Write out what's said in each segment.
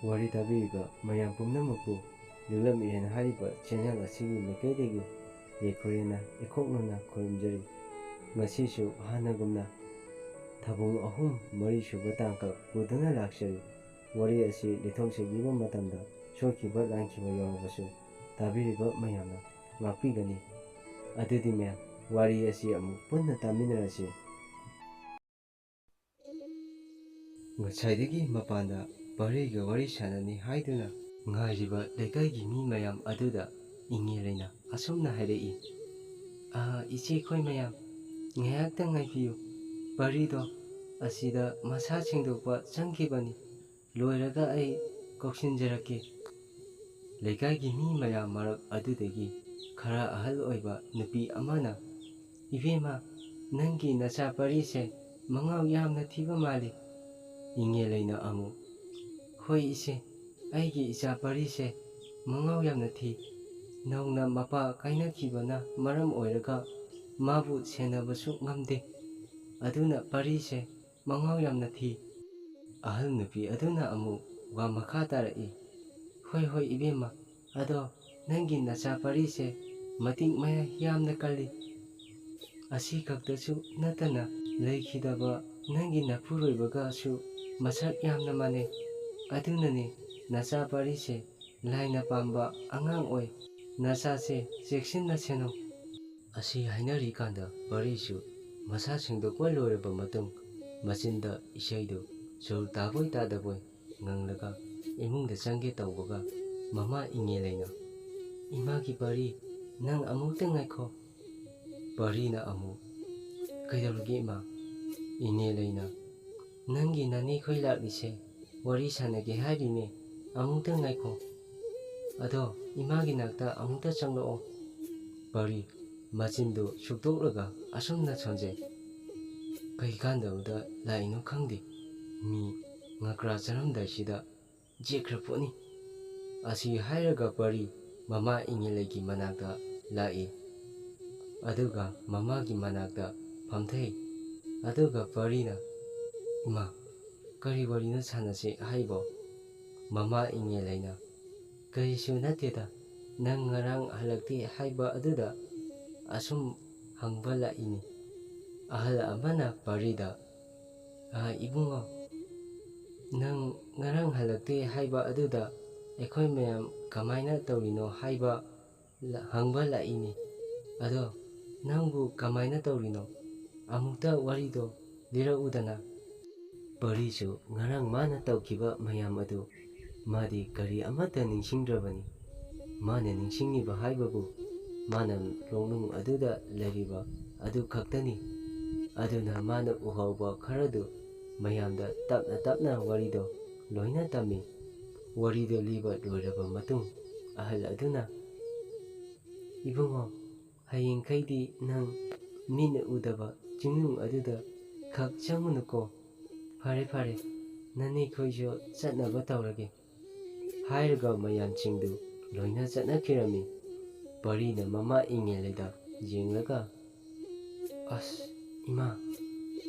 Wari tabiriba mayam pumnamaku Lulam Iren Hariba channel asigi maikaidagi Yekurena ikoknona korimjari Ngasishu hanagumna Thabung ahum mari shuba tangkal puduna lakshari Wari asi lithoksegiba matamda Shokiba langkiba yawabashu tabiriba mayamna ngakpigani Adudi maya wari asi amu punna taminarasi Ngasaidagi mapanda Bariga wari sanani haiduna Ngariba lekaigi mi mayam aduda Ingirena asumna hairei Ichi koi mayam Ngayakta ngaipiyu Barido asida masa chengdokpa changkibani Loiraga ai koksinjaraki Lekaigi mi mayam marak adudagi Khara ahal oiba nupi amana Ibema nangi nacha parise Mangaw yamna thiba mali Ingirena amu Hoi ise aigi isa parise Mangaw yamna thi Nauna mapa kaina kibana maram oiraga Mabu senabasu ngamde Aduna parise Mangaw yamna thi Ahal nupi aduna amu wa makatarai Hoi ibema Ado nangi nacha parise Matik maya yamna kali Asi kaktasu natana Laikhidaba nangi napuroibaga su Masak yamna mane Adunani nacha parise Laina pamba angang oi Nacha se cheksinna seno Asi hainari kanda Barisu Masa sengdokwa loiraba matung Machinda isaido Sol taboi tadaboi Nganglaga Imungda changge taubaga Mama Ingirena Imagi bari Nang amukta ngaiko Barina amu Kaidolgi ma Ingirena Nangi nani khoi laklise Wari sanage harine Amukta ngaiko Ado imagi nakta amukta changloo Bari Machindo shukdoklaga asumna chonje Kaikandauda laino khangde Mi ngakra charamdaisida Jekraponi Asi hairaga bari Mama Ingiregi manakta lai Aduga mamagi manakta pamthai Aduga barina Ima Kari warina sanase haibo Mama Ingirena Karisu nateda Nang ngarang halakti haiba aduda Asum hangba laini Ahal amana barida Ibungo Nang ngarang halakti haiba aduda Ekoi mayam kamaina taurino haiba Hangba laini Ado Nangbu kamaina taurino Amukta warido Lira udana Barisu ngarang mana taukiba mayam adu Madi kari amata ningsingdrabani Mana ningsingiba haibabu Mana longnung aduda lariba Adu kaktani Aduna mana uhauba kharadu Mayamda tapna warido Loina tami Warido liba loiraba matung Ahal aduna Ibungo Haying kaidi nang Mina udaba Jingnung aduda Kak changunuko Pare Nani khoijo chatnaba taurage Hairaga mayam chingdu Loina chatna kirami Barina mama Ingireda Jinglaga As Ima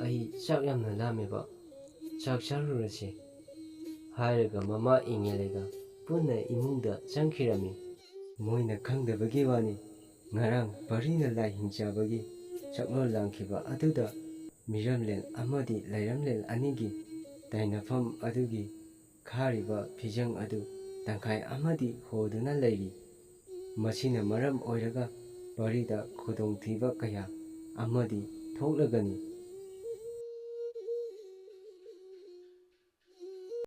Ai chak yamna lameba Chak charurase Hairaga mama Ingireda Punna imungda changkirami Moina khangdabagi wani Ngarang barina lai hinchabagi Chaklo langkiba aduda Miramlen amadi lairamlen anigi Dainafam adugi Khariba pijang adu Tangkai amadi hoduna lairi Masina maram oiraga Barida khudong thiba kaya Amadi thoklagani